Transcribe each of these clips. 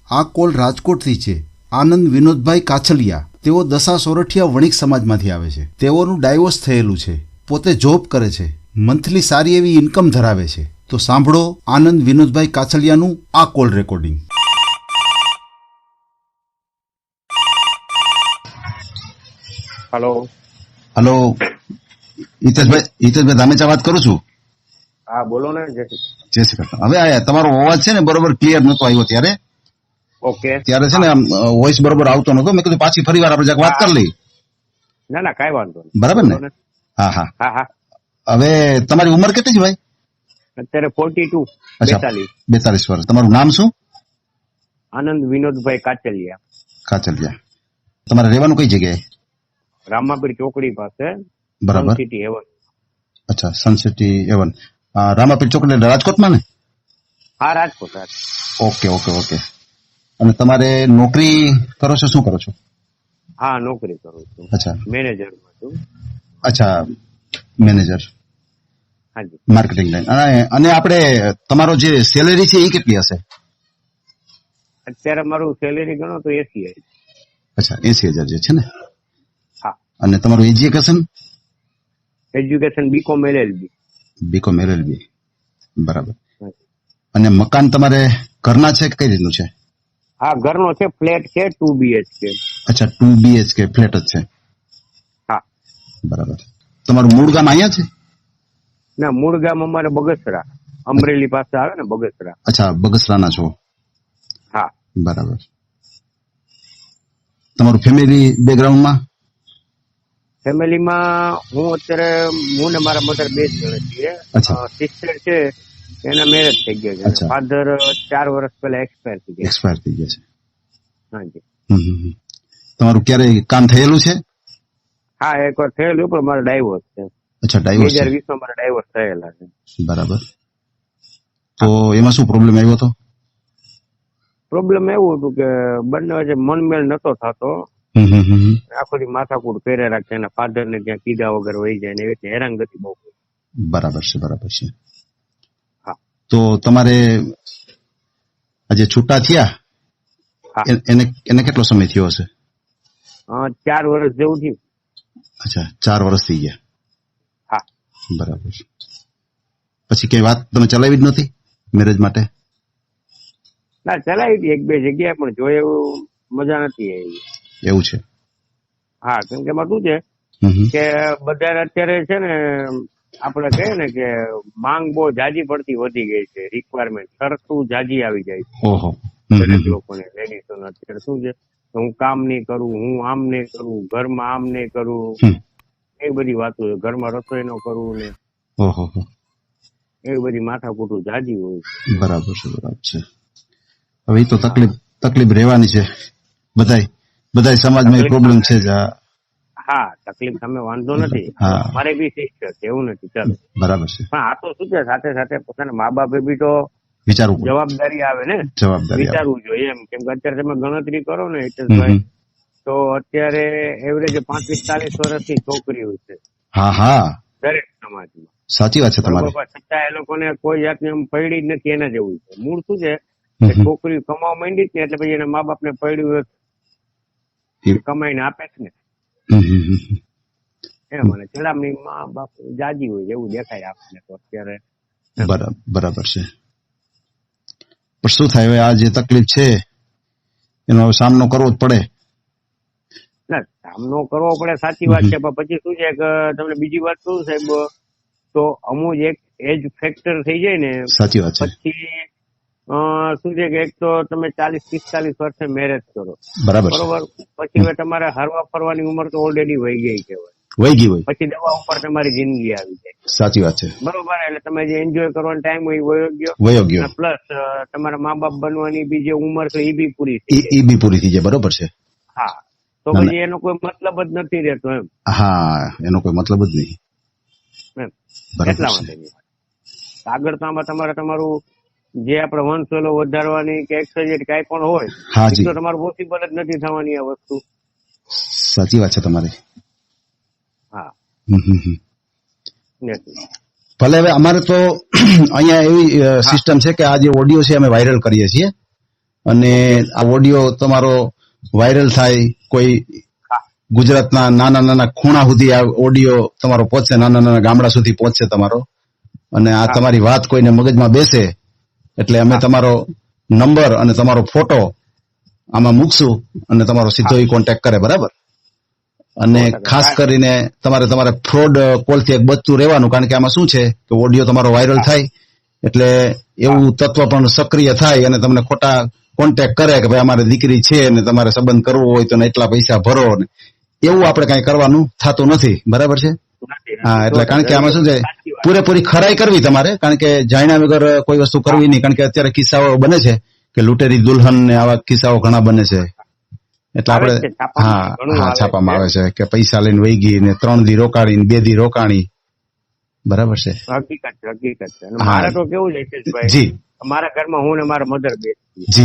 આ કોલ રાજકોટથી છે. આનંદ વિનોદભાઈ કાછલિયા. તેઓ દસા સોરઠિયા વણિક સમાજમાંથી આવે છે. તેઓનું ડાયવોર્સ થયેલું છે. પોતે જોબ કરે છે. મંથલી સારી એવી ઇન્કમ ધરાવે છે. તો સાંભળો આનંદ વિનોદભાઈ કાછલિયાનું આ call recording. Hello hello, Hiteshbhai Dhamecha વાત કરું છું. હા બોલો ને. જય શ્રી કૃષ્ણ. હવે આયા તમારો અવાજ છે ને બરોબર ક્લિયર નતો આવ્યો ત્યારે. ઓકે. ત્યારે છે ને વોઇસ બરોબર આવતો નતો. મેં કીધું પાછી ફરી વાર આપણે વાત કરી લઈ. ના ના કઈ વાંધો નહીં. બરાબર ને? હા હા હા હા. હવે તમારી ઉંમર કેટલી છે ભાઈ? અત્યારે 42. અચ્છા, 42 વર્ષ. તમારું નામ શું? આનંદ વિનોદભાઈ કાચલિયા. કાચલિયા. તમારે રહેવાનું કઈ જગ્યાએ? રામાપીર ચોકડી પાસે. બરાબર. City heaven. અચ્છા, સનસિટી હેવન. રામાપીર ચોકડી રાજકોટમાં ને? હા રાજકોટ. Okay okay okay. અને તમારે નોકરી કરો છો, શું કરો છો? હા નોકરી કરું છું. અચ્છા, મેનેજરમાં છું. અચ્છા, મેનેજર. હાજી. Marketing line. અને આપણે તમારો જે સેલેરી છે એ કેટલી હશે? અત્યારે મારું સેલેરી ગણો તો 80,000. અચ્છા, 80,000 જે છે ને? હા. અને તમારું education? Education BCom LLB. BCom LLB. બરાબર. અને મકાન તમારે ઘરના છે કે કઈ રીતનું છે? હા ઘરનો છે, ફ્લેટ છે, 2 BHK. અચ્છા, 2 BHK ફ્લેટ જ છે. હા. બરાબર. તમારું મૂળ ગામ અહીંયા છે? ના, મૂળ ગામ અમારે બગસરા, અમરેલી પાસે આવે ને બગસરા. અચ્છા, બગસરાના છો? હા. બરાબર. તમારું ફેમિલી બેકગ્રાઉન્ડમાં? ફેમિલીમાં હું ને મારા મધર 2 જણ છીએ. સિસ્ટર છે એના મેરેજ થઈ ગયા છે. ફાધર 4 વર્ષ પહેલા એક્સપાયર થઈ ગયા છે. હાજી. તમારું ક્યારે કામ થયેલું છે? હા એકવાર થયેલું, પણ મારો ડાયવોર્સ છે. અચ્છા, ડાયવોર્સ. 2020 મારા ડાયવોર્સ થયેલા છે. બરાબર. તો એમાં શું પ્રોબ્લેમ આવ્યો હતો? પ્રોબ્લેમ એવું હતું કે બંને વચ્ચે મનમેળ નતો થતો. આખો દી માથાકૂટ ફેરે રાખે. એના ફાધર ને ત્યાં કીધા વગર વહી જાય ને એવી રીતે હેરાનગતિ બહુ. બરાબર છે, બરાબર છે. હા. તો તમારે આજે છૂટા થયા એને કેટલો સમય થયો હશે? 4 વર્ષ જેવું થયું. અચ્છા, 4 વર્ષ થઈ ગયા. હા. બરાબર. પછી કઈ વાત તમે ચલાવી જ નથી મેરેજ માટે? ના ચલાવી હતી 1-2 જગ્યાએ, પણ જોઈએ એવું મજા નથી આવી. એવું છે? હા, કેમ કે એમાં શું છે કે બધા અત્યારે છે ને આપણે કહીએ ને કે માંગ બહુ જાજી પડતી વધી ગઈ છે. રિક્વાયરમેન્ટ શરતું જાજી આવી જાય છે. ઓહો. દરેક લોકોને, લેડીઝોને અત્યારે શું છે, હું કામ નહીં કરું, હું આમ નહીં કરું, ઘરમાં આમ નહીં કરું, એ બધી વાતો. ઘરમાં રસોઈ ન કરવું ને એવી બધી માથાકૂટું જાજી હોય. બરાબર છે, બરાબર છે. હવે એ તો તકલીફ રહેવાની છે. બધાય સમાજમાં પ્રોબ્લેમ છે જ. હા, તકલીફ સામે વાંધો નથી. મારે બી સિસ્ટર છે, એવું નથી. ચાલો બરાબર છે. પણ આ તો શું છે, સાથે સાથે પોતાના મા બાપે બી તો વિચારવું, જવાબદારી આવે ને, વિચારવું જોઈએ એમ. કેમ કે અત્યારે તમે ગણતરી કરો ને હિતેશભાઈ, તો અત્યારે એવરેજ 35-40 વર્ષની છોકરીઓ છે. હા હા, દરેક સમાજમાં. સાચી વાત છે તમારી. છતાં એ લોકોને કોઈ જાતની એમ પૈડી જ નથી. એના જેવું છે. મૂળ શું છે કે છોકરી કમાવા માંડી જ ને એટલે પછી એના મા બાપ ને પડ્યું કમાઈને આપે છે ને એમ. મને છેલ્લાની મા બાપ જાજી હોય એવું દેખાય આપણને તો અત્યારે. બરાબર છે. પણ શું થાય હવે, આ જે તકલીફ છે એનો સામનો કરવો જ પડે. ના, સામનો કરવો પડે, સાચી વાત છે. પણ પછી શું છે કે તમને બીજી વાત કહું સાહેબ, તો અમુક એક એજ ફેક્ટર થઈ જાય ને. સાચી વાત છે. પછી શું છે કે એક તો તમે 40-45 વર્ષે મેરેજ કરો, બરાબર. પછી હવે તમારે હરવા ફરવાની ઉંમર તો ઓલરેડી વહી ગઈ કહેવાય. વહી ગઈ હોય. પછી દવા ઉપર તમારી જિંદગી આવી જાય. સાચી વાત છે. બરોબર. એટલે તમે જે એન્જોય કરવાનો ટાઈમ હોય વયો ગયો. પ્લસ તમારા મા બાપ બનવાની બી જે ઉંમર છે એ બી પૂરી થઈ જાય. બરોબર છે. હા, તો પછી એનો કોઈ મતલબ જ નથી રહેતો એમ. હા, એનો કોઈ મતલબ જ નહીં એમ. એટલા માટે આગળ તો આમાં તમારું જે આપણે વંશવેલો વધારવાની કે એક્સરસાઇઝ કાંઈ પણ હોય તો તમારું પોસિબલ જ નથી થવાની આ વસ્તુ. સાચી વાત છે તમારી. હા. ભલે હવે અમારે તો અહીંયા એવી સિસ્ટમ છે કે આ જે ઓડિયો છે અમે વાયરલ કરીએ છીએ અને આ ઓડિયો તમારો વાયરલ થાય, કોઈ ગુજરાતના નાના નાના ખૂણા સુધી આ ઓડિયો તમારો પહોંચશે, નાના નાના ગામડા સુધી પહોંચશે તમારો, અને આ તમારી વાત કોઈને મગજમાં બેસે એટલે અમે તમારો નંબર અને તમારો ફોટો આમાં મૂકશું અને તમારો સીધો ઈ કોન્ટેક્ટ કરે, બરાબર? અને ખાસ કરીને તમારે ફ્રોડ કોલથી એક બચતું રહેવાનું, કારણ કે આમાં શું છે કે ઓડિયો તમારો વાયરલ થાય એટલે એવું તત્વ પણ સક્રિય થાય અને તમને ખોટા કોન્ટેક્ટ કરે કે ભાઈ અમારે દીકરી છે ને તમારે સંબંધ કરવો હોય તો એટલા પૈસા ભરો ને એવું આપણે કઈ કરવાનું થતું નથી, બરાબર છે? હા, એટલે કારણ કે આમાં શું છે, પૂરેપૂરી ખરાઈ કરવી તમારે, કારણ કે જાણ્યા વગર કોઈ વસ્તુ કરવી નહીં, કારણ કે અત્યારે કિસ્સાઓ બને છે કે લૂંટેરી દુલ્હન ને આવા કિસ્સાઓ ઘણા બને છે. એટલે આપણે હા છાપામાં આવે છે કે પૈસા લઈને વહી ગઈ ને 3 દી રોકાણી 2 દી રોકાણી, બરાબર છે? હકીકત છે. મારે તો કેવું છે જી, મારા ઘરમાં હું ને મારા મધર બે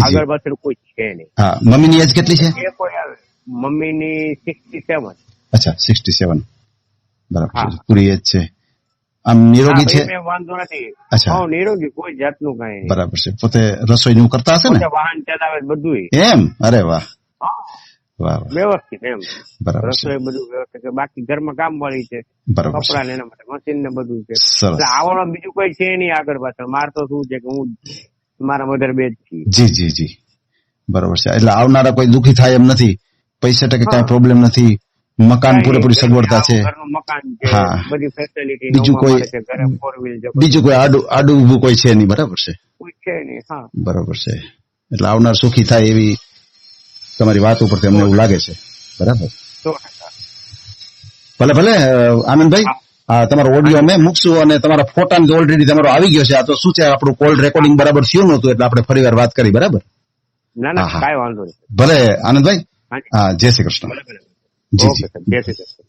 આગળ પાછળ કોઈ છે નહીં. હા, મમ્મીની એજ કેટલી છે? મમ્મીની 67. અચ્છા, 67, બરાબર છે, પૂરી એજ છે. આમ નિરોગી છે? વાંધો નથી. અચ્છા, નિરોગી, કોઈ જાતનું કઈ નહીં. બરાબર છે. પોતે રસોઈનું કરતા હશે ને? વાહન ચલાવે બધું એમ? અરે વાહ વાહ, વ્યવસ્થિત એમ. બરાબર છે. રસોઈ બધું વ્યવસ્થિત. બાકી ઘરમાં કામ વાળી છે, બરાબર, કપડા ને એના માટે મશીન ને બધું છે. સરસ. આવડો બીજું કોઈ છે નહીં આગળ પાછળ. માર તો શું છે કે હું મારા મધર બે જ છીએ. જી જી જી, બરાબર છે. એટલે આવનારા કોઈ દુખી થાય એમ નથી, પૈસા ટકે કઈ પ્રોબ્લેમ નથી, મકાન પૂરેપૂરી સગવડતા છે. મકાન છે, બધી ફેસિલિટી. બીજું કોઈ આડું ઊભું કોઈ છે નહીં, બરાબર છે? કોઈ છે નહીં. હા, બરાબર છે. એટલે આવનાર સુખી થાય એવી તમારી વાત ઉપરથી અમને એવું લાગે છે, બરાબર? ભલે ભલે આનંદભાઈ, તમારો ઓડિયો અમે મૂકશું અને તમારા ફોટા ઓલરેડી તમારો આવી ગયો છે. આ તો શું છે, આપણું કોલ રેકોર્ડિંગ બરાબર થયું નહોતું એટલે આપણે ફરીવાર વાત કરી, બરાબર? ના ના, કાંઈ વાંધો નહીં. ભલે આનંદભાઈ, હા, જય શ્રી કૃષ્ણ. જી જી,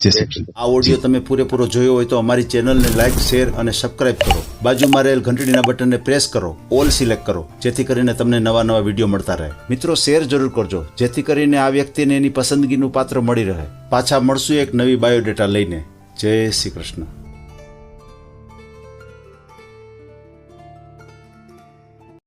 જય શ્રી કૃષ્ણ. આ ઓડિયો તમે પૂરેપૂરો જોયો હોય તો અમારી ચેનલને લાઇક, શેર અને સબસ્ક્રાઇબ કરો. બાજુમાં રહેલ ઘંટડીના બટનને પ્રેસ કરો, ઓલ સિલેક્ટ કરો, જેથી કરીને તમને નવા નવા વિડીયો મળતા રહે. મિત્રો, શેર જરૂર કરજો, જેથી કરીને આ વ્યક્તિને એની પસંદગીનું પાત્ર મળી રહે. પાછા મળશું એક નવી બાયોડેટા લઈને. જય શ્રી કૃષ્ણ.